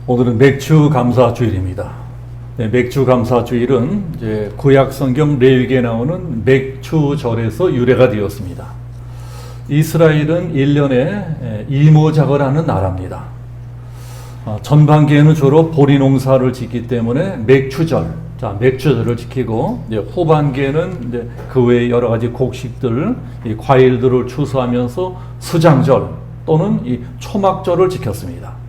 오늘은 맥주 감사 주일입니다. 네, 맥주 감사 주일은 이제 구약 성경 레위기에 나오는 맥주절에서 유래가 되었습니다. 이스라엘은 1년에 이모작을 하는 나라입니다. 전반기에는 주로 보리 농사를 짓기 때문에 맥주절을 지키고, 이제 후반기에는 이제 그 외에 여러 가지 곡식들, 이 과일들을 추수하면서 수장절 또는 이 초막절을 지켰습니다.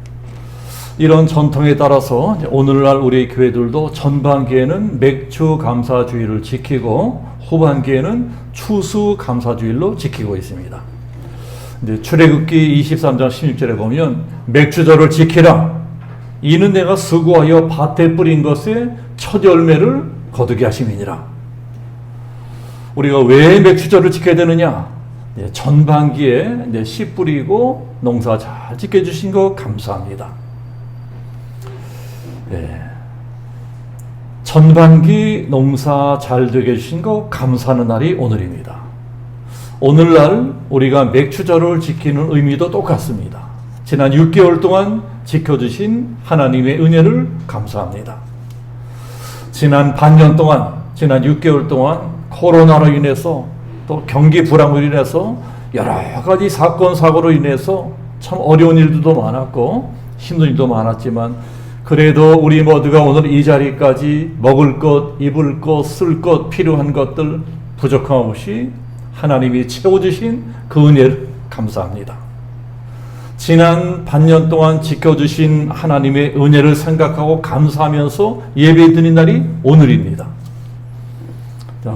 이런 전통에 따라서 오늘날 우리 교회들도 전반기에는 맥주 감사주일을 지키고 후반기에는 추수 감사주일로 지키고 있습니다. 이제 출애굽기 23장 16절에 보면 맥주절을 지키라. 이는 내가 수고하여 밭에 뿌린 것의 첫 열매를 거두게 하심이니라. 우리가 왜 맥주절을 지켜야 되느냐? 전반기에 씨 뿌리고 농사 잘 지켜주신 거 감사합니다. 전반기 농사 잘 되게 해주신 거 감사하는 날이 오늘입니다. 오늘날 우리가 맥주절을 지키는 의미도 똑같습니다. 지난 6개월 동안 지켜주신 하나님의 은혜를 감사합니다. 지난 반년 동안, 지난 6개월 동안 코로나로 인해서 또 경기 불황으로 인해서 여러 가지 사건 사고로 인해서 참 어려운 일들도 많았고 힘든 일도 많았지만 그래도 우리 모두가 오늘 이 자리까지 먹을 것, 입을 것, 쓸 것, 필요한 것들 부족함 없이 하나님이 채워주신 그 은혜를 감사합니다. 지난 반년 동안 지켜주신 하나님의 은혜를 생각하고 감사하면서 예배드린 날이 오늘입니다.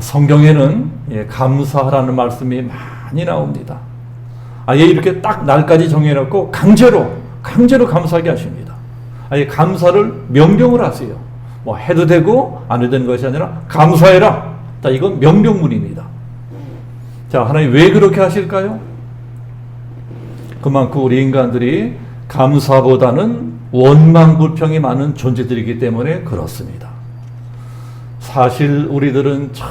성경에는 감사하라는 말씀이 많이 나옵니다. 아예 이렇게 딱 날까지 정해놓고 강제로 감사하게 하십니다. 아예 감사를 명령을 하세요. 뭐 해도 되고 안 해도 되는 것이 아니라 감사해라. 이건 명령문입니다. 자, 하나님 왜 그렇게 하실까요? 그만큼 우리 인간들이 감사보다는 원망불평이 많은 존재들이기 때문에 그렇습니다. 사실 우리들은 참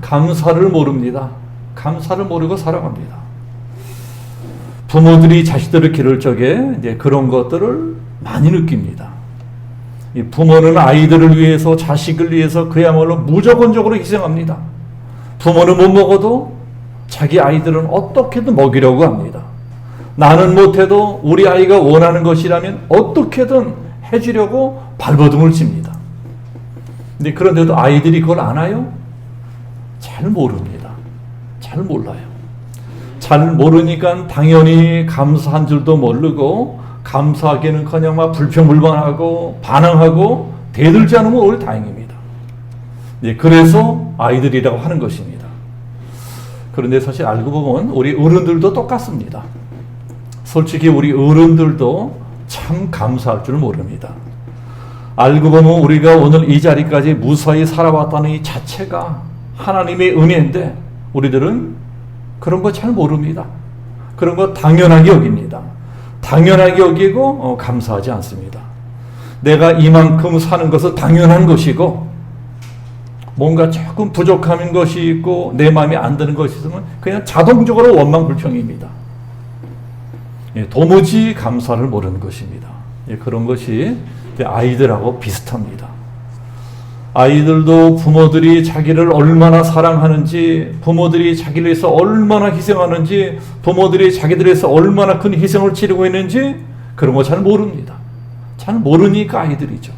감사를 모릅니다. 감사를 모르고 살아갑니다. 부모들이 자식들을 기를 적에 이제 그런 것들을 많이 느낍니다. 이 부모는 아이들을 위해서, 자식을 위해서 그야말로 무조건적으로 희생합니다. 부모는 못 먹어도 자기 아이들은 어떻게든 먹이려고 합니다. 나는 못해도 우리 아이가 원하는 것이라면 어떻게든 해주려고 발버둥을 칩니다. 근데 그런데도 아이들이 그걸 아나요? 잘 모릅니다. 잘 몰라요. 잘 모르니까 당연히 감사한 줄도 모르고 감사하기는커녕 막 불평불만하고 반항하고 대들지 않으면 오히려 다행입니다. 그래서 아이들이라고 하는 것입니다. 그런데 사실 알고 보면 우리 어른들도 똑같습니다. 솔직히 우리 어른들도 참 감사할 줄 모릅니다. 알고 보면 우리가 오늘 이 자리까지 무사히 살아왔다는 이 자체가 하나님의 은혜인데 우리들은 그런 거 잘 모릅니다. 그런 거 당연하게 여깁니다. 당연하게 여기고 감사하지 않습니다. 내가 이만큼 사는 것은 당연한 것이고 뭔가 조금 부족한 것이 있고 내 마음에 안 드는 것이 있으면 그냥 자동적으로 원망불평입니다. 도무지 감사를 모르는 것입니다. 그런 것이 아이들하고 비슷합니다. 아이들도 부모들이 자기를 얼마나 사랑하는지, 부모들이 자기를 위해서 얼마나 희생하는지, 부모들이 자기들 위해서 얼마나 큰 희생을 치르고 있는지 그런 거 잘 모릅니다. 잘 모르니까 아이들이죠.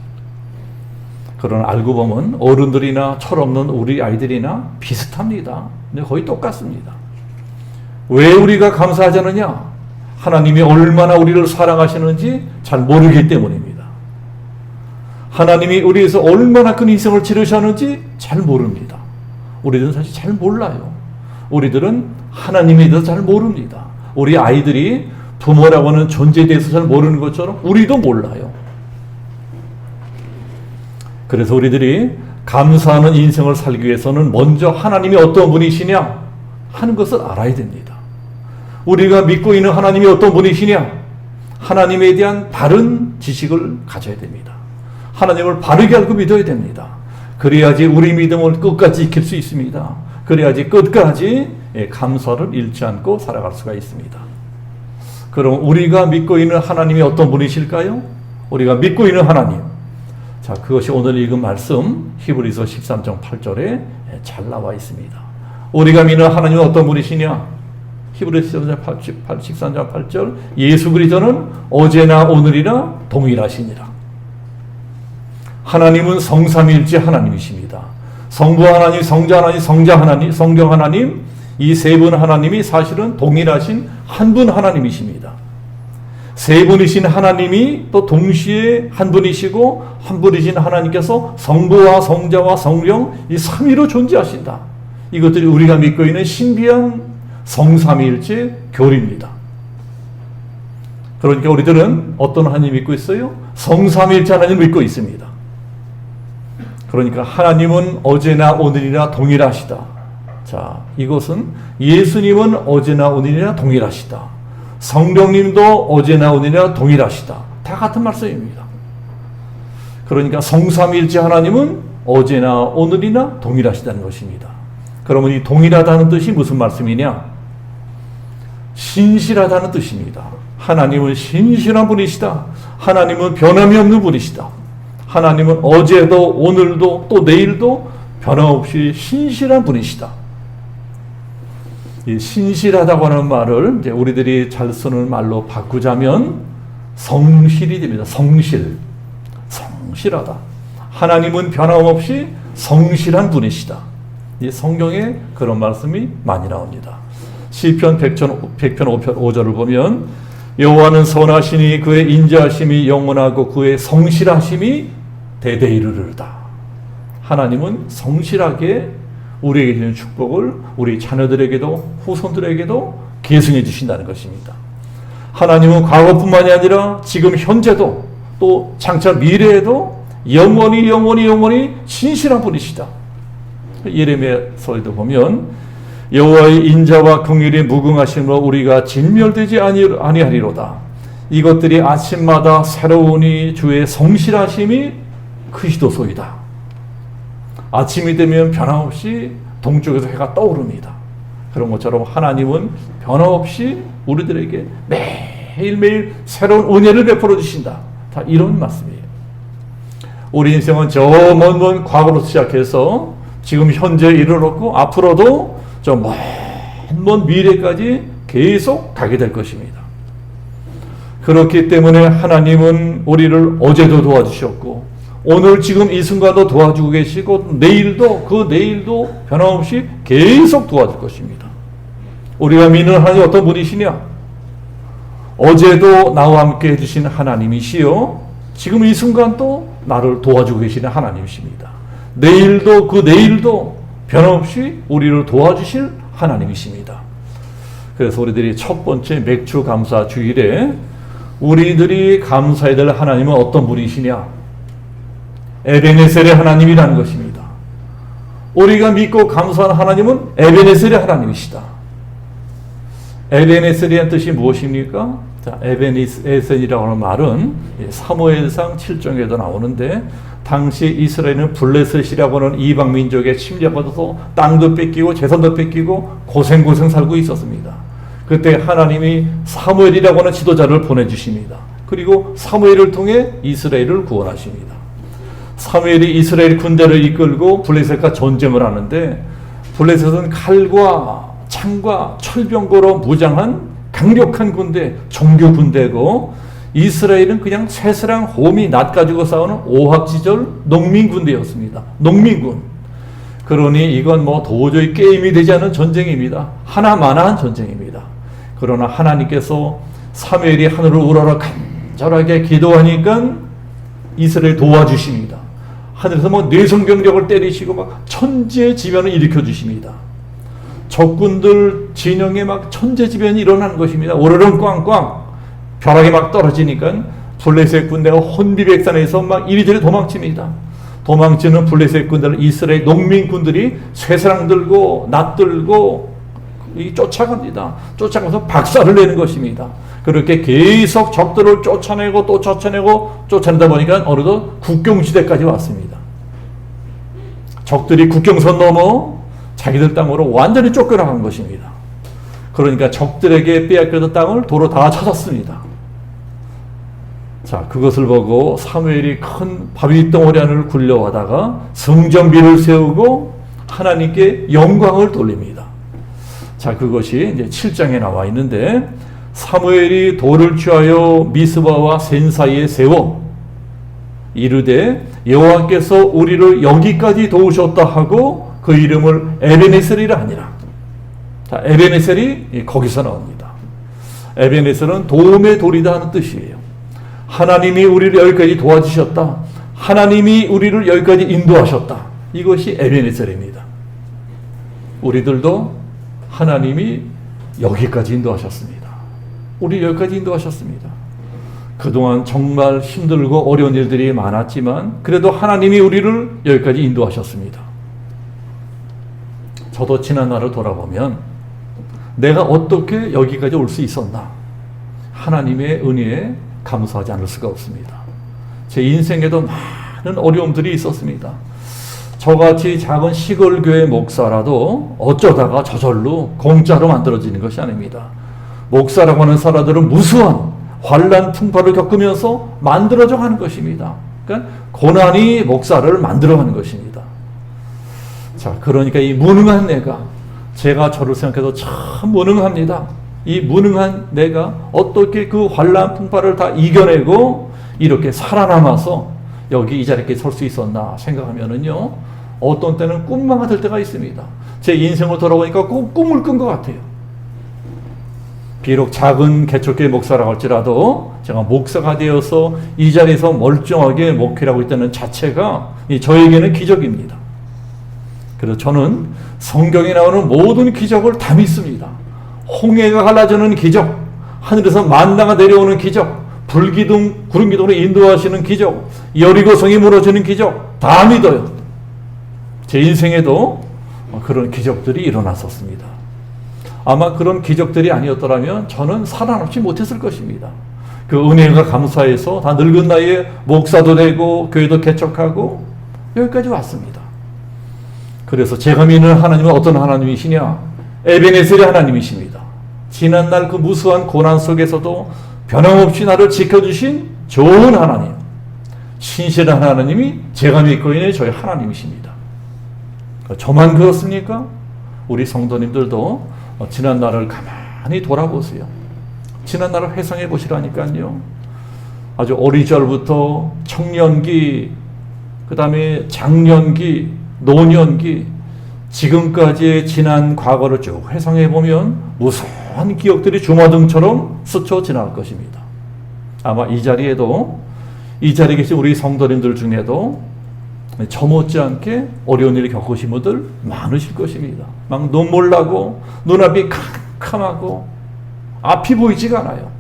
그러나 알고 보면 어른들이나 철없는 우리 아이들이나 비슷합니다. 근데 거의 똑같습니다. 왜 우리가 감사하지 않느냐? 하나님이 얼마나 우리를 사랑하시는지 잘 모르기 때문입니다. 하나님이 우리에서 얼마나 큰 희생을 치르셨는지 잘 모릅니다. 우리들은 사실 잘 몰라요. 우리들은 하나님에 대해서 잘 모릅니다. 우리 아이들이 부모라고 하는 존재에 대해서 잘 모르는 것처럼 우리도 몰라요. 그래서 우리들이 감사하는 인생을 살기 위해서는 먼저 하나님이 어떤 분이시냐 하는 것을 알아야 됩니다. 우리가 믿고 있는 하나님이 어떤 분이시냐, 하나님에 대한 바른 지식을 가져야 됩니다. 하나님을 바르게 알고 믿어야 됩니다. 그래야지 우리 믿음을 끝까지 지킬 수 있습니다. 그래야지 끝까지 감사를 잃지 않고 살아갈 수가 있습니다. 그럼 우리가 믿고 있는 하나님이 어떤 분이실까요? 우리가 믿고 있는 하나님. 자, 그것이 오늘 읽은 말씀 히브리서 13장 8절에 잘 나와 있습니다. 우리가 믿는 하나님은 어떤 분이시냐? 히브리서 13장 8절 예수 그리스도는 어제나 오늘이나 동일하시니라. 하나님은 성삼위일체 하나님이십니다. 성부 하나님, 성자 하나님, 성자 하나님, 성령 하나님, 이 세 분 하나님이 사실은 동일하신 한 분 하나님이십니다. 세 분이신 하나님이 또 동시에 한 분이시고 한 분이신 하나님께서 성부와 성자와 성령 이 삼위로 존재하신다. 이것들이 우리가 믿고 있는 신비한 성삼위일체 교리입니다. 그러니까 우리들은 어떤 하나님 믿고 있어요? 성삼위일체 하나님 믿고 있습니다. 그러니까 하나님은 어제나 오늘이나 동일하시다. 자, 이것은 예수님은 어제나 오늘이나 동일하시다. 성령님도 어제나 오늘이나 동일하시다. 다 같은 말씀입니다. 그러니까 성삼위일체 하나님은 어제나 오늘이나 동일하시다는 것입니다. 그러면 이 동일하다는 뜻이 무슨 말씀이냐? 신실하다는 뜻입니다. 하나님은 신실한 분이시다. 하나님은 변함이 없는 분이시다. 하나님은 어제도 오늘도 또 내일도 변함없이 신실한 분이시다. 이 신실하다고 하는 말을 이제 우리들이 잘 쓰는 말로 바꾸자면 성실이 됩니다. 성실하다. 하나님은 변함없이 성실한 분이시다. 이 성경에 그런 말씀이 많이 나옵니다. 시편 100편 5절을 보면 여호와는 선하시니 그의 인자하심이 영원하고 그의 성실하심이 대대 이르르다. 하나님은 성실하게 우리에게 주는 축복을 우리 자녀들에게도 후손들에게도 계승해 주신다는 것입니다. 하나님은 과거뿐만이 아니라 지금 현재도 또 장차 미래에도 영원히 신실한 분이시다. 예레미야서에도 보면 여호와의 인자와 긍휼이 무궁하심으로 우리가 진멸되지 아니하리로다. 이것들이 아침마다 새로우니 주의 성실하심이 크시도소이다. 아침이 되면 변함없이 동쪽에서 해가 떠오릅니다. 그런 것처럼 하나님은 변함없이 우리들에게 매일매일 새로운 은혜를 베풀어 주신다. 다 이런 말씀이에요. 우리 인생은 저 먼 과거로 시작해서 지금 현재에 이르렀고 앞으로도 저 먼 미래까지 계속 가게 될 것입니다. 그렇기 때문에 하나님은 우리를 어제도 도와주셨고 오늘 지금 이 순간도 도와주고 계시고 내일도 그 내일도 변함없이 계속 도와줄 것입니다. 우리가 믿는 하나님이 어떤 분이시냐? 어제도 나와 함께 해주신 하나님이시요 지금 이 순간도 나를 도와주고 계시는 하나님이십니다. 내일도 그 내일도 변함없이 우리를 도와주실 하나님이십니다. 그래서 우리들이 첫 번째 맥주 감사 주일에 우리들이 감사해야 될 하나님은 어떤 분이시냐? 에베네셀의 하나님이라는 것입니다. 우리가 믿고 감사하는 하나님은 에베네셀의 하나님이시다. 에베네셀이라는 뜻이 무엇입니까? 자, 에베네셀이라고 하는 말은 사무엘상 7장에도 나오는데 당시 이스라엘은 블레셋이라고 하는 이방 민족에 침략받아서 땅도 뺏기고 재산도 뺏기고 고생 살고 있었습니다. 그때 하나님이 사무엘이라고 하는 지도자를 보내주십니다. 그리고 사무엘을 통해 이스라엘을 구원하십니다. 사무엘이 이스라엘 군대를 이끌고 블레셋과 전쟁을 하는데 블레셋은 칼과 창과 철병거로 무장한 강력한 군대, 종교 군대고 이스라엘은 그냥 새스랑 호미 낫 가지고 싸우는 오합지졸 농민 군대였습니다. 농민군. 그러니 이건 뭐 도저히 게임이 되지 않은 전쟁입니다. 하나마나한 전쟁입니다. 그러나 하나님께서 사무엘이 하늘을 우러러 간절하게 기도하니까 이스라엘 도와주십니다. 하늘에서 뭐 뇌성경력을 때리시고 막 천재지변을 일으켜 주십니다. 적군들 진영에 막 천재지변이 일어나는 것입니다. 오르렁 꽝꽝 벼락이 막 떨어지니까 블레셋 군대가 혼비백산에서 막 이리저리 도망칩니다. 도망치는 블레셋 군대를 이스라엘 농민군들이 쇠사랑 들고 낫 들고 쫓아갑니다. 쫓아가서 박살을 내는 것입니다. 그렇게 계속 적들을 쫓아내고 또 쫓아내다 보니까 어느덧 국경지대까지 왔습니다. 적들이 국경선 넘어 자기들 땅으로 완전히 쫓겨나간 것입니다. 그러니까 적들에게 빼앗겼던 땅을 도로 다 찾았습니다. 자, 그것을 보고 사무엘이 큰 바위 덩어리 안을 굴려가다가 성전비를 세우고 하나님께 영광을 돌립니다. 자, 그것이 이제 7장에 나와 있는데, 사무엘이 돌을 취하여 미스바와 센 사이에 세워 이르되 여호와께서 우리를 여기까지 도우셨다 하고 그 이름을 에베네셀이라 하니라. 자, 에베네셀이 거기서 나옵니다. 에베네셀은 도움의 돌이다 하는 뜻이에요. 하나님이 우리를 여기까지 도와주셨다. 하나님이 우리를 여기까지 인도하셨다. 이것이 에베네셀입니다. 우리들도 하나님이 여기까지 인도하셨습니다. 우리 여기까지 인도하셨습니다. 그동안 정말 힘들고 어려운 일들이 많았지만 그래도 하나님이 우리를 여기까지 인도하셨습니다. 저도 지난 날을 돌아보면 내가 어떻게 여기까지 올 수 있었나? 하나님의 은혜에 감사하지 않을 수가 없습니다. 제 인생에도 많은 어려움들이 있었습니다. 저같이 작은 시골 교회 목사라도 어쩌다가 저절로 공짜로 만들어지는 것이 아닙니다. 목사라고 하는 사람들은 무수한 환난 풍파를 겪으면서 만들어져 가는 것입니다. 그러니까 고난이 목사를 만들어가는 것입니다. 자, 그러니까 이 무능한 내가, 제가 저를 생각해도 참 무능합니다. 이 무능한 내가 어떻게 그 환난 풍파를 다 이겨내고 이렇게 살아남아서 여기 이 자리에 설 수 있었나 생각하면은요, 어떤 때는 꿈만 같을 때가 있습니다. 제 인생을 돌아보니까 꼭 꿈을 꾼 것 같아요. 비록 작은 개척교회 목사라고 할지라도 제가 목사가 되어서 이 자리에서 멀쩡하게 목회를 하고 있다는 자체가 저에게는 기적입니다. 그래서 저는 성경에 나오는 모든 기적을 다 믿습니다. 홍해가 갈라지는 기적, 하늘에서 만나가 내려오는 기적, 불기둥, 구름기둥으로 인도하시는 기적, 여리고성이 무너지는 기적 다 믿어요. 제 인생에도 그런 기적들이 일어났었습니다. 아마 그런 기적들이 아니었더라면 저는 살아남지 못했을 것입니다. 그 은혜가 감사해서 다 늙은 나이에 목사도 되고 교회도 개척하고 여기까지 왔습니다. 그래서 제가 믿는 하나님은 어떤 하나님이시냐? 에베네셀의 하나님이십니다. 지난날 그 무수한 고난 속에서도 변함없이 나를 지켜주신 좋은 하나님, 신실한 하나님이 제가 믿고 있는 저희 하나님이십니다. 저만 그렇습니까? 우리 성도님들도 지난 날을 가만히 돌아보세요. 지난 날을 회상해 보시라니까요. 아주 어리절부터 청년기, 그 다음에 장년기, 노년기, 지금까지의 지난 과거를 쭉 회상해 보면 무수한 기억들이 주마등처럼 스쳐 지나갈 것입니다. 아마 이 자리에도, 이 자리에 계신 우리 성도님들 중에도 저 못지않게 어려운 일을 겪으신 분들 많으실 것입니다. 막 눈물 나고 눈앞이 캄캄하고 앞이 보이지가 않아요.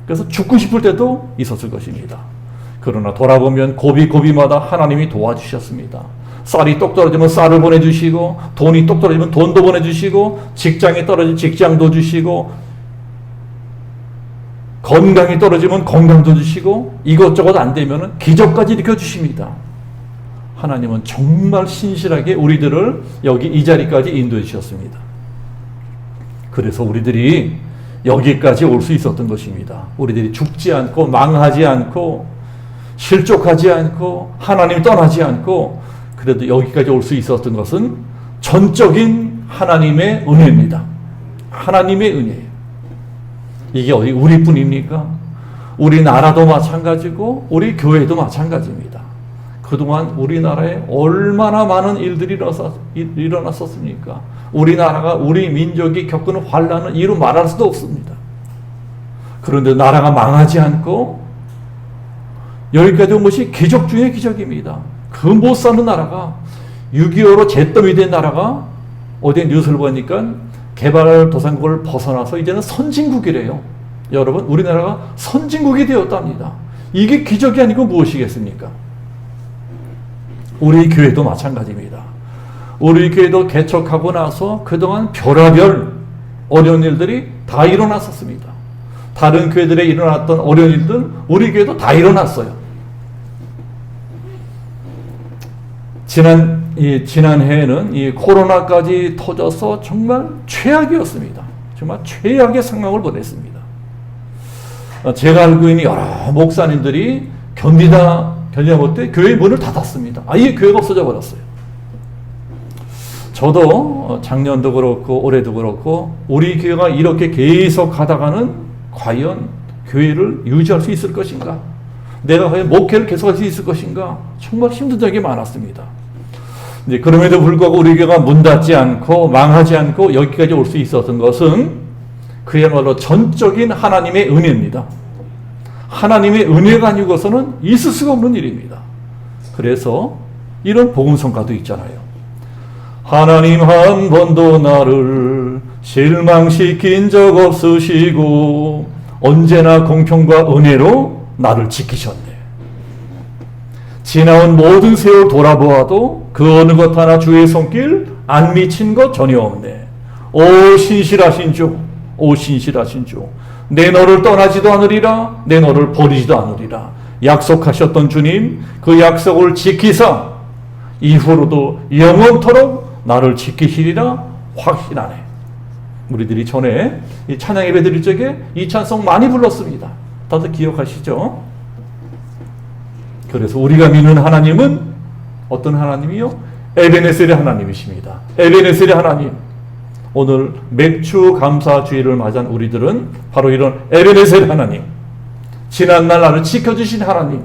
그래서 죽고 싶을 때도 있었을 것입니다. 그러나 돌아보면 고비고비마다 하나님이 도와주셨습니다. 쌀이 똑 떨어지면 쌀을 보내주시고, 돈이 똑 떨어지면 돈도 보내주시고, 직장이 떨어지면 직장도 주시고, 건강이 떨어지면 건강도 주시고, 이것저것 안 되면 기적까지 일으켜주십니다. 하나님은 정말 신실하게 우리들을 여기 이 자리까지 인도해 주셨습니다. 그래서 우리들이 여기까지 올 수 있었던 것입니다. 우리들이 죽지 않고 망하지 않고 실족하지 않고 하나님 떠나지 않고 그래도 여기까지 올 수 있었던 것은 전적인 하나님의 은혜입니다. 하나님의 은혜예요. 이게 어디 우리뿐입니까? 우리나라도 마찬가지고 우리 교회도 마찬가지입니다. 그동안 우리나라에 얼마나 많은 일들이 일어났었습니까? 우리나라가, 우리 민족이 겪은 환난은 이루 말할 수도 없습니다. 그런데 나라가 망하지 않고 여기까지 온 것이 기적 중의 기적입니다. 그 못 사는 나라가 6.25로 잿더미 된 나라가 어디에 뉴스를 보니까 개발도상국을 벗어나서 이제는 선진국이래요. 여러분, 우리나라가 선진국이 되었답니다. 이게 기적이 아니고 무엇이겠습니까? 우리 교회도 마찬가지입니다. 우리 교회도 개척하고 나서 그동안 별하별 어려운 일들이 다 일어났었습니다. 다른 교회들에 일어났던 어려운 일들은 우리 교회도 다 일어났어요. 지난해에는 이 코로나까지 터져서 정말 최악이었습니다. 정말 최악의 상황을 보냈습니다. 제가 알고 있는 여러 목사님들이 견디다 못해 교회 문을 닫았습니다. 아예 교회가 없어져 버렸어요. 저도 작년도 그렇고 올해도 그렇고 우리 교회가 이렇게 계속 가다가는 과연 교회를 유지할 수 있을 것인가? 내가 과연 목회를 계속할 수 있을 것인가? 정말 힘든 적이 많았습니다. 이제 그럼에도 불구하고 우리 교회가 문 닫지 않고 망하지 않고 여기까지 올 수 있었던 것은 그야말로 전적인 하나님의 은혜입니다. 하나님의 은혜가 아니고서는 있을 수가 없는 일입니다. 그래서 이런 복음성가도 있잖아요. 하나님 한 번도 나를 실망시킨 적 없으시고 언제나 공평과 은혜로 나를 지키셨네. 지나온 모든 세월 돌아보아도 그 어느 것 하나 주의 손길 안 미친 것 전혀 없네. 오 신실하신 주, 오 신실하신 주, 내 너를 떠나지도 않으리라, 내 너를 버리지도 않으리라. 약속하셨던 주님, 그 약속을 지키사 이후로도 영원토록 나를 지키시리라 확신하네. 우리들이 전에 이 찬양 예배 드릴 적에 이 찬송 많이 불렀습니다. 다들 기억하시죠? 그래서 우리가 믿는 하나님은 어떤 하나님이요? 에베네셀의 하나님이십니다. 에베네셀의 하나님. 오늘 맥주 감사 주일을 맞이한 우리들은 바로 이런 에베네셀 하나님, 지난날 나를 지켜주신 하나님,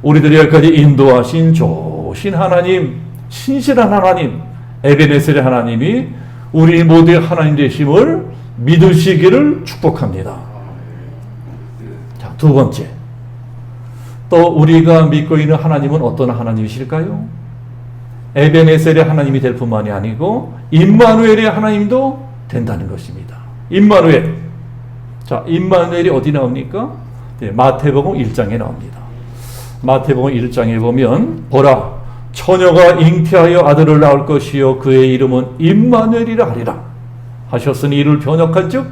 우리들이 여기까지 인도하신 좋으신 하나님, 신실한 하나님, 에베네셀의 하나님이 우리 모두의 하나님 되심을 믿으시기를 축복합니다. 자, 두 번째, 또 우리가 믿고 있는 하나님은 어떤 하나님이실까요? 에베네셀의 하나님이 될 뿐만이 아니고 임마누엘의 하나님도 된다는 것입니다. 임마누엘. 자, 임마누엘이 어디 나옵니까? 네, 마태복음 1장에 나옵니다. 마태복음 1장에 보면 보라, 처녀가 잉태하여 아들을 낳을 것이요 그의 이름은 임마누엘이라 하리라 하셨으니 이를 번역한즉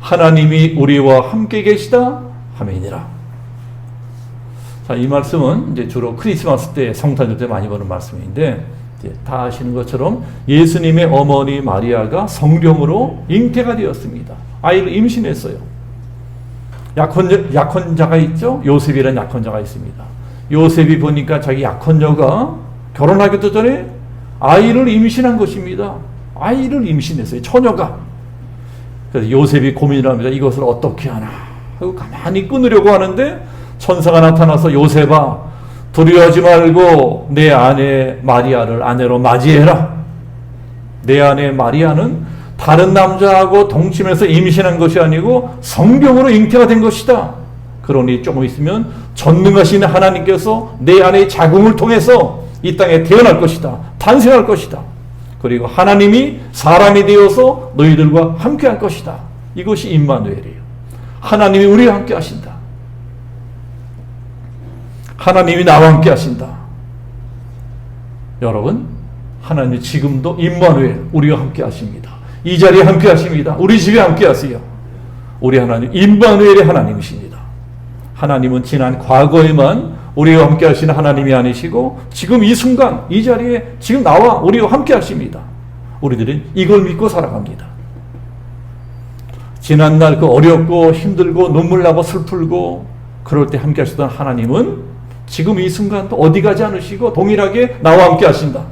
하나님이 우리와 함께 계시다 하매니라. 자, 이 말씀은 이제 주로 크리스마스 때 성탄절 때 많이 보는 말씀인데, 다 아시는 것처럼 예수님의 어머니 마리아가 성령으로 잉태가 되었습니다. 아이를 임신했어요. 약혼자가 있죠. 요셉이라는 약혼자가 있습니다. 요셉이 보니까 자기 약혼녀가 결혼하기도 전에 아이를 임신한 것입니다. 아이를 임신했어요. 처녀가. 그래서 요셉이 고민을 합니다. 이것을 어떻게 하나 하고 가만히 끊으려고 하는데 천사가 나타나서 요셉아, 두려워하지 말고 내 아내 마리아를 아내로 맞이해라. 내 아내 마리아는 다른 남자하고 동침해서 임신한 것이 아니고 성경으로 잉태가 된 것이다. 그러니 조금 있으면 전능하신 하나님께서 내 아내의 자궁을 통해서 이 땅에 태어날 것이다. 탄생할 것이다. 그리고 하나님이 사람이 되어서 너희들과 함께 할 것이다. 이것이 임마누엘이에요. 하나님이 우리와 함께 하신다. 하나님이 나와 함께 하신다. 여러분, 하나님 지금도 임마누엘 우리와 함께 하십니다. 이 자리에 함께 하십니다. 우리 집에 함께 하세요. 우리 하나님 임마누엘의 하나님이십니다. 하나님은 지난 과거에만 우리와 함께 하시는 하나님이 아니시고 지금 이 순간 이 자리에 지금 나와 우리와 함께 하십니다. 우리들은 이걸 믿고 살아갑니다. 지난날 그 어렵고 힘들고 눈물 나고 슬프고 그럴 때 함께 하시던 하나님은 지금 이 순간도 어디 가지 않으시고 동일하게 나와 함께 하신다.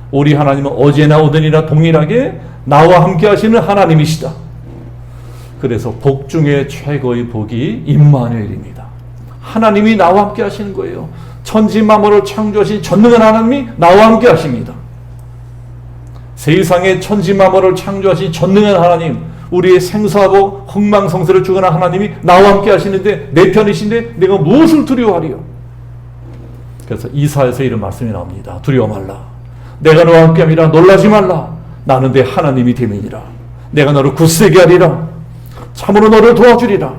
우리 하나님은 어제나 오늘이나 동일하게 나와 함께 하시는 하나님이시다. 그래서 복 중에 최고의 복이 임마누엘입니다. 하나님이 나와 함께 하시는 거예요. 천지 만물을 창조하신 전능한 하나님이 나와 함께 하십니다. 세상의 천지 만물을 창조하신 전능한 하나님, 우리의 생사하고 흥망성쇠를 주관한 하나님이 나와 함께 하시는데 내 편이신데 내가 무엇을 두려워하리요? 그래서 이사야서 이런 말씀이 나옵니다. 두려워 말라. 내가 너와 함께함이라. 놀라지 말라. 나는 내 하나님이 됨이니라. 내가 너를 굳세게 하리라. 참으로 너를 도와주리라.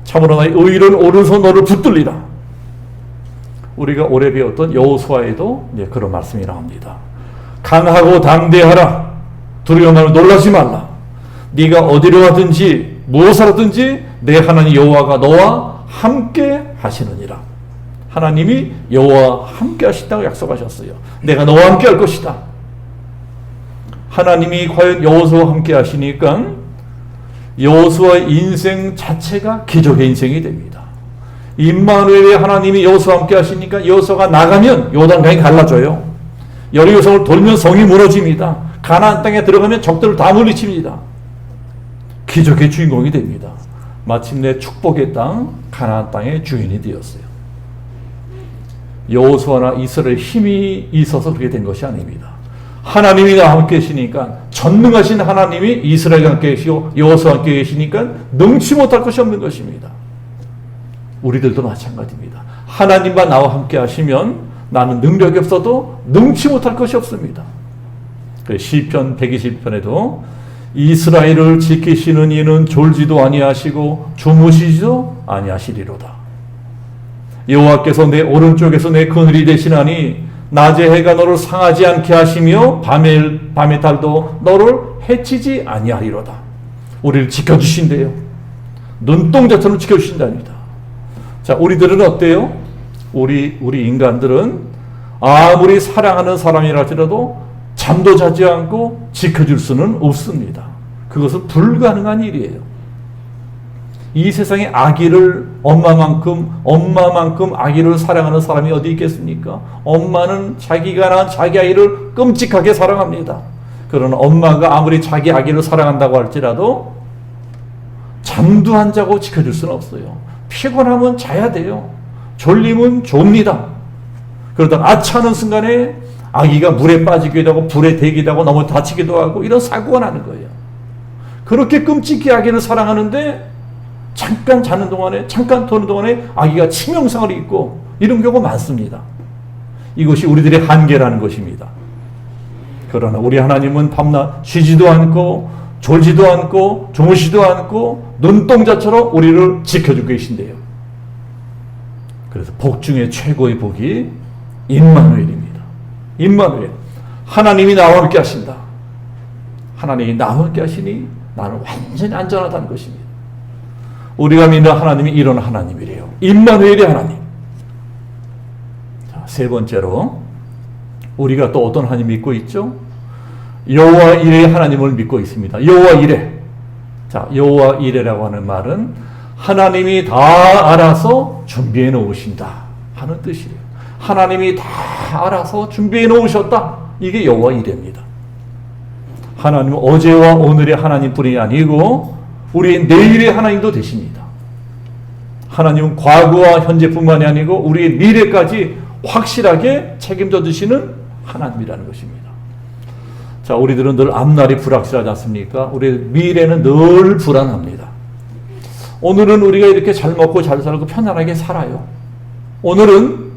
참으로 나의 의로운 오른손 너를 붙들리라. 우리가 오래 배웠던 여호수아에도 그런 말씀이 나옵니다. 강하고 담대하라. 두려워 말고 놀라지 말라. 네가 어디로 가든지 무엇을 하든지 내 하나님 여호와가 너와 함께 하시느니라. 하나님이 여호와와 함께 하신다고 약속하셨어요. 내가 너와 함께 할 것이다. 하나님이 과연 여호수아와 함께 하시니까 여호수아의 인생 자체가 기적의 인생이 됩니다. 임마누엘의 하나님이 여호수아와 함께 하시니까 여호수아가 나가면 요단강이 갈라져요. 여리고성을 돌면 성이 무너집니다. 가나안 땅에 들어가면 적들을 다 물리칩니다. 기적의 주인공이 됩니다. 마침내 축복의 땅 가나안 땅의 주인이 되었어요. 여호수아나 이스라엘 힘이 있어서 그렇게 된 것이 아닙니다. 하나님이 나와 함께 계시니까, 전능하신 하나님이 이스라엘과 함께 계시고 여호수아와 함께 계시니까 능치 못할 것이 없는 것입니다. 우리들도 마찬가지입니다. 하나님과 나와 함께 하시면 나는 능력이 없어도 능치 못할 것이 없습니다. 시편 120편에도 이스라엘을 지키시는 이는 졸지도 아니하시고 주무시지도 아니하시리로다. 여호와께서 내 오른쪽에서 내 그늘이 되시나니 낮에 해가 너를 상하지 않게 하시며 밤의 달도 너를 해치지 아니하리로다. 우리를 지켜주신대요. 눈동자처럼 지켜주신답니다. 자, 우리들은 어때요? 우리 인간들은 아무리 사랑하는 사람이라 할지라도 잠도 자지 않고 지켜줄 수는 없습니다. 그것은 불가능한 일이에요. 이 세상에 엄마만큼 아기를 사랑하는 사람이 어디 있겠습니까? 엄마는 자기가 낳은 자기 아이를 끔찍하게 사랑합니다. 그러나 엄마가 아무리 자기 아기를 사랑한다고 할지라도 잠도 안 자고 지켜줄 수는 없어요. 피곤하면 자야 돼요. 졸리면 좁니다. 그러다가 아차하는 순간에 아기가 물에 빠지기도 하고 불에 대기도 하고 너무 다치기도 하고 이런 사고가 나는 거예요. 그렇게 끔찍히 아기를 사랑하는데 잠깐 자는 동안에, 잠깐 도는 동안에 아기가 치명상을 입고 이런 경우가 많습니다. 이것이 우리들의 한계라는 것입니다. 그러나 우리 하나님은 밤낮 쉬지도 않고 졸지도 않고 주무시지도 않고 눈동자처럼 우리를 지켜주고 계신대요. 그래서 복 중에 최고의 복이 임마누엘입니다. 임마누엘, 하나님이 나와 함께 하신다. 하나님이 나와 함께 하시니 나는 완전히 안전하다는 것입니다. 우리가 믿는 하나님이 이런 하나님이래요. 임마누엘의 하나님. 자, 세 번째로 우리가 또 어떤 하나님 믿고 있죠? 여호와 이레의 하나님을 믿고 있습니다. 여호와 이레. 자, 여호와 이레라고 하는 말은 하나님이 다 알아서 준비해 놓으신다 하는 뜻이에요. 하나님이 다 알아서 준비해 놓으셨다. 이게 여호와 이레입니다. 하나님은 어제와 오늘의 하나님뿐이 아니고 우리의 내일의 하나님도 되십니다. 하나님은 과거와 현재뿐만이 아니고 우리의 미래까지 확실하게 책임져 주시는 하나님이라는 것입니다. 자, 우리들은 늘 앞날이 불확실하지 않습니까? 우리의 미래는 늘 불안합니다. 오늘은 우리가 이렇게 잘 먹고 잘 살고 편안하게 살아요. 오늘은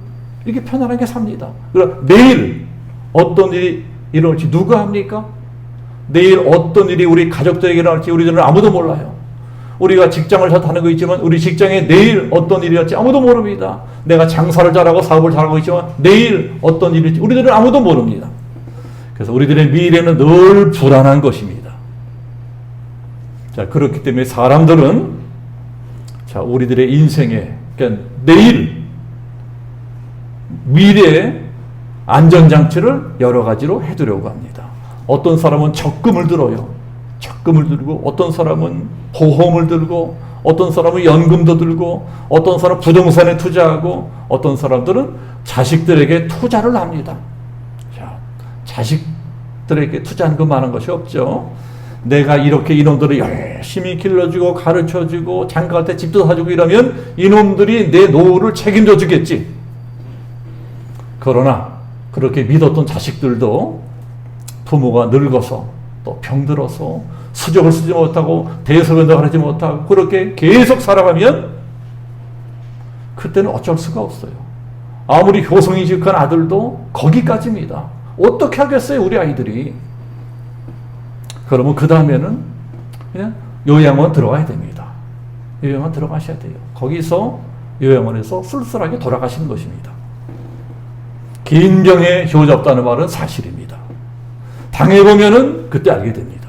이렇게 편안하게 삽니다. 그럼 내일 어떤 일이 일어날지 누가 합니까? 내일 어떤 일이 우리 가족들에게 일어날지 우리들은 아무도 몰라요. 우리가 직장을 잘 다니고 있지만 우리 직장에 내일 어떤 일이 일어날지 아무도 모릅니다. 내가 장사를 잘하고 사업을 잘하고 있지만 내일 어떤 일이 일어날지 우리들은 아무도 모릅니다. 그래서 우리들의 미래는 늘 불안한 것입니다. 자, 그렇기 때문에 사람들은 자, 우리들의 인생에 그러니까 내일 미래의 안전장치를 여러 가지로 해두려고 합니다. 어떤 사람은 적금을 들어요. 적금을 들고 어떤 사람은 보험을 들고 어떤 사람은 연금도 들고 어떤 사람은 부동산에 투자하고 어떤 사람들은 자식들에게 투자를 합니다. 자, 자식들에게 투자하는 것만한 것이 없죠. 내가 이렇게 이놈들을 열심히 길러주고 가르쳐주고 장가갈 때 집도 사주고 이러면 이놈들이 내 노후를 책임져 주겠지. 그러나 그렇게 믿었던 자식들도 부모가 늙어서 또 병들어서 수족을 쓰지 못하고 대소변도 하지 못하고 그렇게 계속 살아가면 그때는 어쩔 수가 없어요. 아무리 효성이 지극한 아들도 거기까지입니다. 어떻게 하겠어요, 우리 아이들이. 그러면 그 다음에는 그냥 요양원 들어가야 됩니다. 요양원 들어가셔야 돼요. 거기서 요양원에서 쓸쓸하게 돌아가시는 것입니다. 긴 병에 효자 없다는 말은 사실입니다. 당해보면은 그때 알게 됩니다.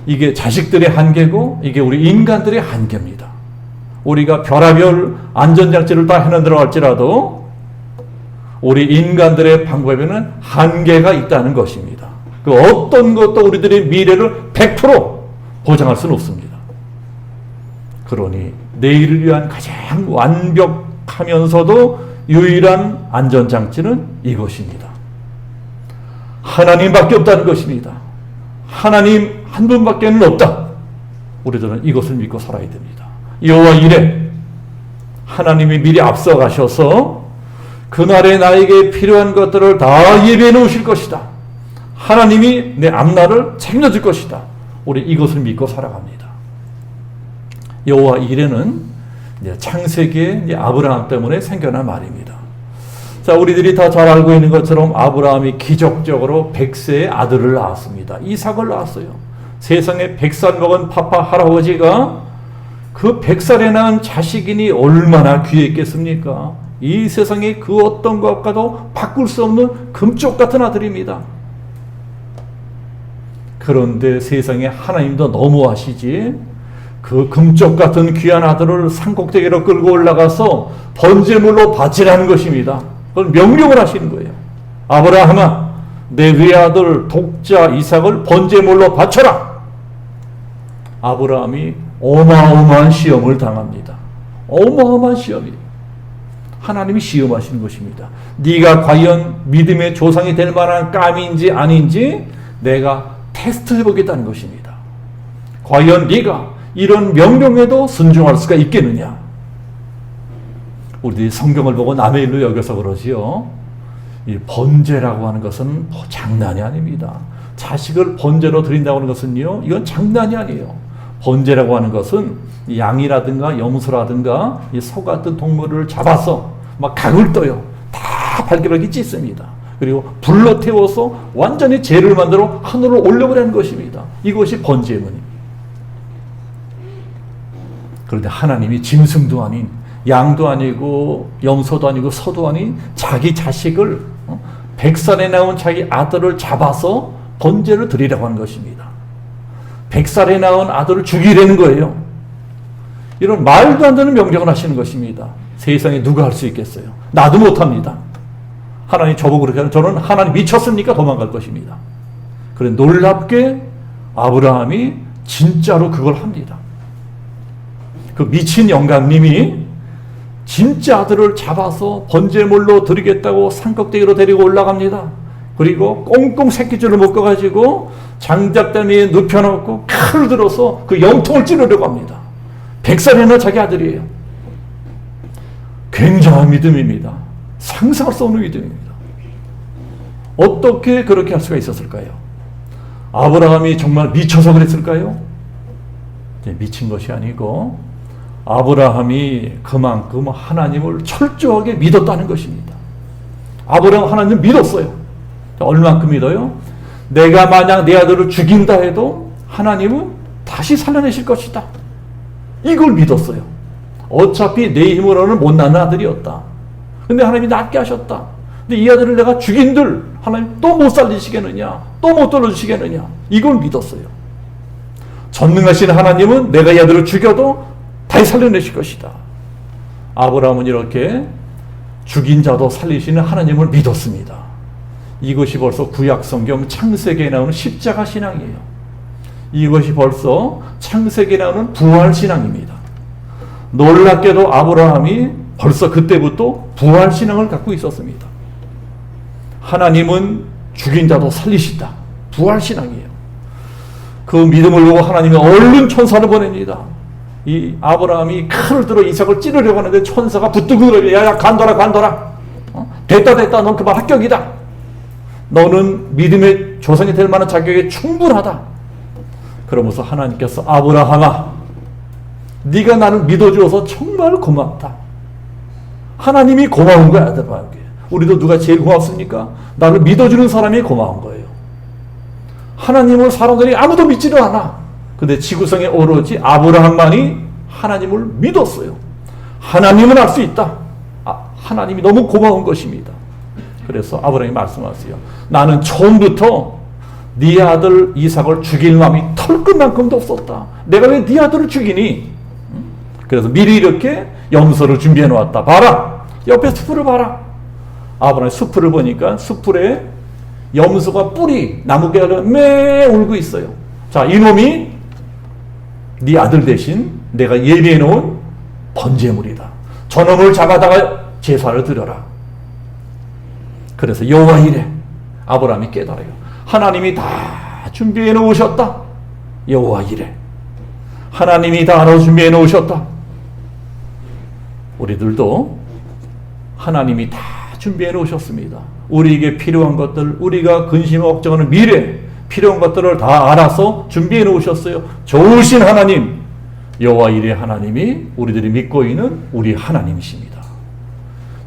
이게 자식들의 한계고 이게 우리 인간들의 한계입니다. 우리가 별하별 안전장치를 다 해놓는다고 할지라도 우리 인간들의 방법에는 한계가 있다는 것입니다. 그 어떤 것도 우리들의 미래를 100% 보장할 수는 없습니다. 그러니 내일을 위한 가장 완벽하면서도 유일한 안전장치는 이것입니다. 하나님밖에 없다는 것입니다. 하나님 한 분밖에는 없다. 우리들은 이것을 믿고 살아야 됩니다. 여호와 이레, 하나님이 미리 앞서가셔서 그날에 나에게 필요한 것들을 다 예비해 놓으실 것이다. 하나님이 내 앞날을 책임질 것이다. 우리 이것을 믿고 살아갑니다. 여호와 이레는 창세기에 아브라함 때문에 생겨난 말입니다. 자, 우리들이 다 잘 알고 있는 것처럼 아브라함이 기적적으로 100세의 아들을 낳았습니다. 이삭을 낳았어요. 세상에 100살 먹은 파파 할아버지가 그 100살에 낳은 자식이니 얼마나 귀했겠습니까? 이 세상에 그 어떤 것과도 바꿀 수 없는 금쪽 같은 아들입니다. 그런데 세상에 하나님도 너무하시지, 그 금쪽 같은 귀한 아들을 산꼭대기로 끌고 올라가서 번제물로 바치라는 것입니다. 그걸 명령을 하시는 거예요. 아브라함아, 내 외아들 독자 이삭을 번제물로 바쳐라. 아브라함이 어마어마한 시험을 당합니다. 어마어마한 시험이에요. 하나님이 시험하시는 것입니다. 네가 과연 믿음의 조상이 될 만한 깜인지 아닌지 내가 테스트해 보겠다는 것입니다. 과연 네가 이런 명령에도 순종할 수가 있겠느냐? 우리들이 성경을 보고 남의 일로 여겨서 그러지요. 이 번제라고 하는 것은 장난이 아닙니다. 자식을 번제로 드린다고 하는 것은요, 이건 장난이 아니에요. 번제라고 하는 것은 양이라든가 염소라든가 이 소 같은 동물을 잡아서 막 각을 떠요. 다 발기락이 찢습니다. 그리고 불로 태워서 완전히 재를 만들어 하늘로 올려버리는 것입니다. 이것이 번제문입니다. 그런데 하나님이 짐승도 아닌, 양도 아니고 염소도 아니고 소도 아닌 자기 자식을 100살에 낳은 자기 아들을 잡아서 번제를 드리라고 하는 것입니다. 100살에 낳은 아들을 죽이려는 거예요. 이런 말도 안 되는 명령을 하시는 것입니다. 세상에 누가 할 수 있겠어요? 나도 못합니다. 하나님 저보고 그렇게 하면 저는 하나님 미쳤습니까? 도망갈 것입니다. 그래 놀랍게 아브라함이 진짜로 그걸 합니다. 그 미친 영감님이 진짜 아들을 잡아서 번제물로 드리겠다고 산꼭대기로 데리고 올라갑니다. 그리고 꽁꽁 새끼줄을 묶어가지고 장작다미에 눕혀놓고 칼을 들어서 그 염통을 찌르려고 합니다. 100살이나 자기 아들이에요. 굉장한 믿음입니다. 상상할 수 없는 믿음입니다. 어떻게 그렇게 할 수가 있었을까요? 아브라함이 정말 미쳐서 그랬을까요? 미친 것이 아니고 아브라함이 그만큼 하나님을 철저하게 믿었다는 것입니다. 아브라함 하나님을 믿었어요. 얼만큼 믿어요? 내가 만약 내 아들을 죽인다 해도 하나님은 다시 살려내실 것이다. 이걸 믿었어요. 어차피 내 힘으로는 못 낳는 아들이었다. 근데 하나님이 낫게 하셨다. 근데 이 아들을 내가 죽인들 하나님 또 못 살리시겠느냐? 또 못 돌려주시겠느냐? 이걸 믿었어요. 전능하신 하나님은 내가 이 아들을 죽여도 다시 살려내실 것이다. 아브라함은 이렇게 죽인 자도 살리시는 하나님을 믿었습니다. 이것이 벌써 구약성경 창세기에 나오는 십자가 신앙이에요. 이것이 벌써 창세기에 나오는 부활신앙입니다. 놀랍게도 아브라함이 벌써 그때부터 부활신앙을 갖고 있었습니다. 하나님은 죽인 자도 살리신다. 부활신앙이에요. 그 믿음을 보고 하나님이 얼른 천사를 보냅니다. 이 아브라함이 칼을 들어 이삭을 찌르려고 하는데 천사가 붙들고 야야 간둬라. 됐다 넌 그만 합격이다. 너는 믿음의 조상이 될 만한 자격에 충분하다. 그러면서 하나님께서 아브라함아, 네가 나를 믿어주어서 정말 고맙다. 하나님이 고마운 거야. 우리도 누가 제일 고맙습니까? 나를 믿어주는 사람이 고마운 거예요. 하나님을 사람들이 아무도 믿지도 않아. 근데 지구상에 오로지 아브라함만이 하나님을 믿었어요. 하나님은 알 수 있다. 하나님이 너무 고마운 것입니다. 그래서 아브라함이 말씀하세요. 나는 처음부터 네 아들 이삭을 죽일 마음이 털끝만큼도 없었다. 내가 왜 네 아들을 죽이니? 그래서 미리 이렇게 염소를 준비해 놓았다. 봐라. 옆에 숲을 봐라. 아브라함이 숲을 보니까 숲풀에 염소가 뿔이 나무개를 매 울고 있어요. 자, 이놈이 네 아들 대신 내가 예비해 놓은 번제물이다. 저놈을 잡아다가 제사를 드려라. 그래서 여호와 이래. 아브라함이 깨달아요. 하나님이 다 준비해 놓으셨다. 여호와 이래. 하나님이 다 알아 준비해 놓으셨다. 우리들도 하나님이 다 준비해 놓으셨습니다. 우리에게 필요한 것들, 우리가 근심하고 걱정하는 미래, 필요한 것들을 다 알아서 준비해 놓으셨어요. 좋으신 하나님, 여호와 이레 하나님이 우리들이 믿고 있는 우리 하나님이십니다.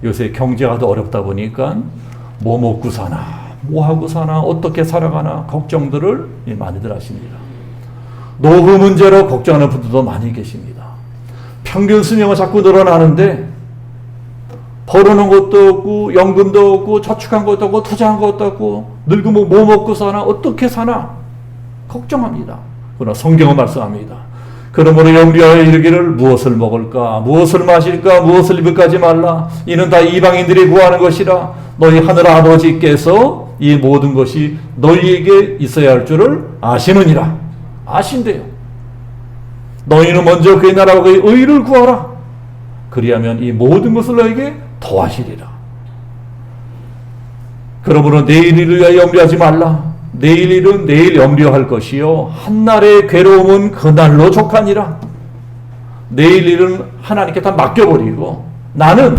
요새 경제가 더 어렵다 보니까 뭐 먹고 사나, 뭐 하고 사나, 어떻게 살아가나 걱정들을 많이들 하십니다. 노후 문제로 걱정하는 분들도 많이 계십니다. 평균 수명은 자꾸 늘어나는데 벌어놓은 것도 없고 연금도 없고 저축한 것도 없고 투자한 것도 없고 늙으면 뭐 먹고 사나, 어떻게 사나 걱정합니다. 그러나 성경은 말씀합니다. 그러므로 염려하여 이르기를 무엇을 먹을까, 무엇을 마실까, 무엇을 입을까 하지 말라. 이는 다 이방인들이 구하는 것이라. 너희 하늘 아버지께서 이 모든 것이 너희에게 있어야 할 줄을 아시느니라. 아신대요. 너희는 먼저 그의 나라와 그의 의를 구하라. 그리하면 이 모든 것을 너에게 더하시리라. 그러므로 내일 일을 위하여 염려하지 말라. 내일 일은 내일 염려할 것이요 한날의 괴로움은 그날로 족하니라. 내일 일은 하나님께 다 맡겨버리고 나는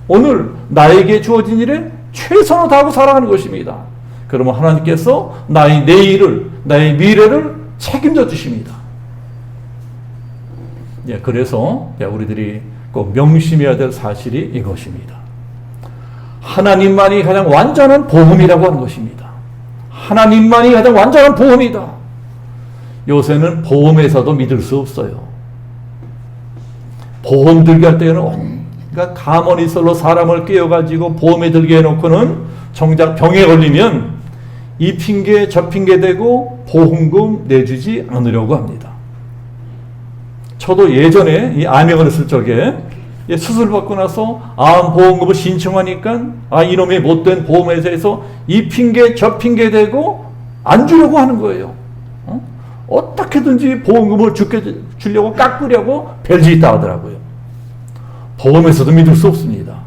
오늘 나에게 주어진 일에 최선을 다하고 살아가는 것입니다. 그러면 하나님께서 나의 내일을, 나의 미래를 책임져 주십니다. 예, 그래서 우리들이 꼭 명심해야 될 사실이 이것입니다. 하나님만이 가장 완전한 보험이라고 하는 것입니다. 하나님만이 가장 완전한 보험이다. 요새는 보험회사도 믿을 수 없어요. 보험 들게 할 때는 온갖 가머니설로 사람을 깨워가지고 보험에 들게 해놓고는 정작 병에 걸리면 이 핑계 저 핑계 대고 보험금 내주지 않으려고 합니다. 저도 예전에 이 암에 걸렸을 적에 수술 받고 나서 암보험금을 신청하니까 이놈의 못된 보험회사에서 이 핑계 저 핑계 대고 안 주려고 하는 거예요. 어떻게든지 보험금을 주려고 깎으려고 별짓다 하더라고요. 보험에서도 믿을 수 없습니다.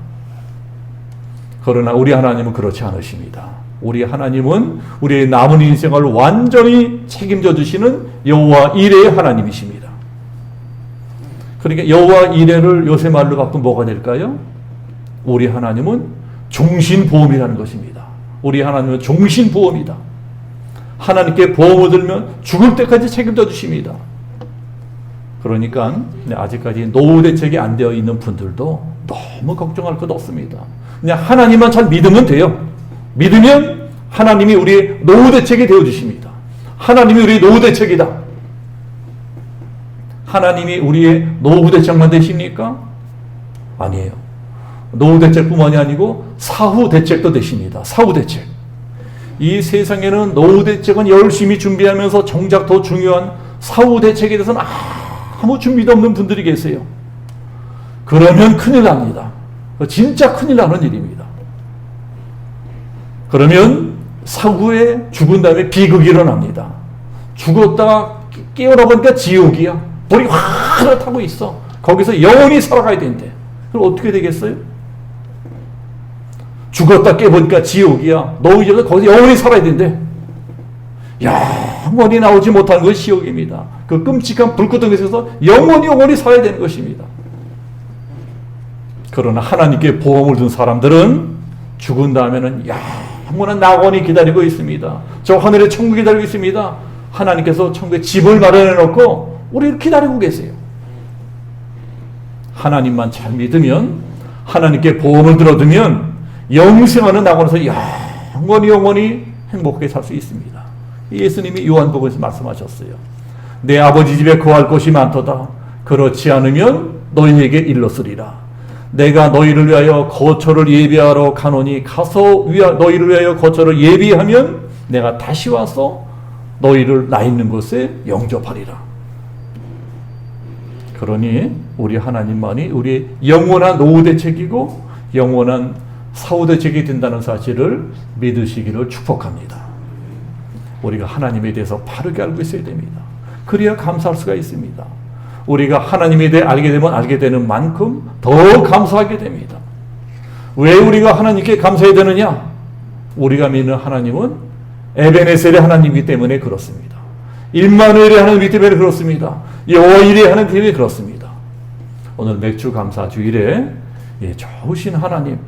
그러나 우리 하나님은 그렇지 않으십니다. 우리 하나님은 우리의 남은 인생을 완전히 책임져 주시는 여호와 이레의 하나님이십니다. 그러니까 여호와 이레를 요새 말로 바꾸면 뭐가 될까요? 우리 하나님은 종신보험이라는 것입니다. 우리 하나님은 종신보험이다. 하나님께 보험을 들면 죽을 때까지 책임져 주십니다. 그러니까 아직까지 노후 대책이 안 되어 있는 분들도 너무 걱정할 것 없습니다. 그냥 하나님만 잘 믿으면 돼요. 믿으면 하나님이 우리의 노후 대책이 되어 주십니다. 하나님이 우리의 노후 대책이다. 하나님이 우리의 노후 대책만 되십니까? 아니에요. 노후 대책뿐만이 아니고 사후 대책도 되십니다. 사후 대책. 이 세상에는 노후 대책은 열심히 준비하면서 정작 더 중요한 사후 대책에 대해서는 아무 준비도 없는 분들이 계세요. 그러면 큰일 납니다. 진짜 큰일 나는 일입니다. 그러면 사후에 죽은 다음에 비극이 일어납니다. 죽었다가 깨어나 보니까 지옥이야. 불이 확 타고 있어. 거기서 영원히 살아가야 된대. 그럼 어떻게 되겠어요? 죽었다 깨보니까 지옥이야. 너 이제 거기서 영원히 살아야 된대. 영원히 나오지 못하는 것이 지옥입니다. 그 끔찍한 불구덩이에서 영원히 살아야 되는 것입니다. 그러나 하나님께 보험을 둔 사람들은 죽은 다음에는 영원한 낙원이 기다리고 있습니다. 저 하늘에 천국이 기다리고 있습니다. 하나님께서 천국에 집을 마련해 놓고 우리를 기다리고 계세요. 하나님만 잘 믿으면, 하나님께 보험을 들어두면 영생하는 낙원에서 영원히 행복하게 살 수 있습니다. 예수님이 요한복음에서 말씀하셨어요. 내 아버지 집에 거할 곳이 많도다. 그렇지 않으면 너희에게 일렀으리라. 내가 너희를 위하여 거처를 예비하러 가노니 가서 너희를 위하여 거처를 예비하면 내가 다시 와서 너희를 나 있는 곳에 영접하리라. 그러니 우리 하나님만이 우리의 영원한 노후 대책이고 영원한 사후 대책이 된다는 사실을 믿으시기를 축복합니다. 우리가 하나님에 대해서 바르게 알고 있어야 됩니다. 그래야 감사할 수가 있습니다. 우리가 하나님에 대해 알게 되면 알게 되는 만큼 더 감사하게 됩니다. 왜 우리가 하나님께 감사해야 되느냐? 우리가 믿는 하나님은 에베네셀의 하나님이기 때문에 그렇습니다. 임마누엘의 하나님이기 때문에 그렇습니다. 여호와 이레의 하나님이기 때문에 그렇습니다. 오늘 맥주 감사 주일에 좋으신 하나님,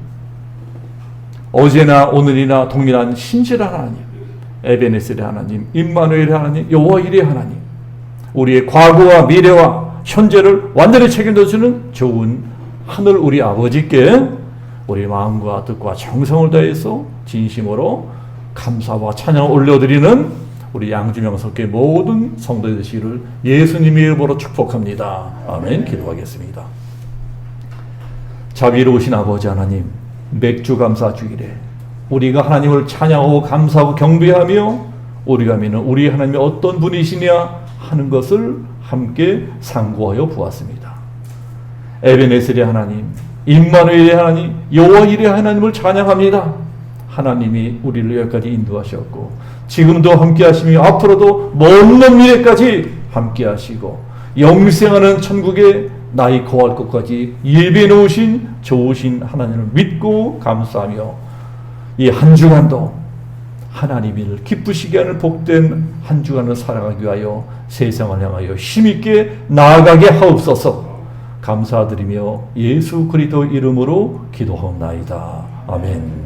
어제나 오늘이나 동일한 신실한 하나님, 에베네셀의 하나님, 임마누엘의 하나님, 여호와 이레의 하나님, 우리의 과거와 미래와 현재를 완전히 책임져 주는 좋은 하늘 우리 아버지께 우리 마음과 뜻과 정성을 다해서 진심으로 감사와 찬양을 올려드리는 우리 양주명석계 모든 성도들 되시기를 예수님의 이름으로 축복합니다. 아멘. 기도하겠습니다. 자비로우신 아버지 하나님, 맥주 감사 주일에 우리가 하나님을 찬양하고 감사하고 경배하며 우리가 믿는 우리 하나님이 어떤 분이시냐 하는 것을 함께 상고하여 보았습니다. 에베네셀의 하나님, 임마누엘의 하나님, 여호와 이레의 하나님을 찬양합니다. 하나님이 우리를 여기까지 인도하셨고 지금도 함께 하시며 앞으로도 먼 미래까지 함께 하시고 영생하는 천국에 나이 거할 것까지 예배해 놓으신 좋으신 하나님을 믿고 감사하며 이 한 주간도 하나님을 기쁘시게 하는 복된 한 주간을 살아가기 위하여 세상을 향하여 힘있게 나아가게 하옵소서. 감사드리며 예수 그리스도 이름으로 기도하옵나이다. 아멘.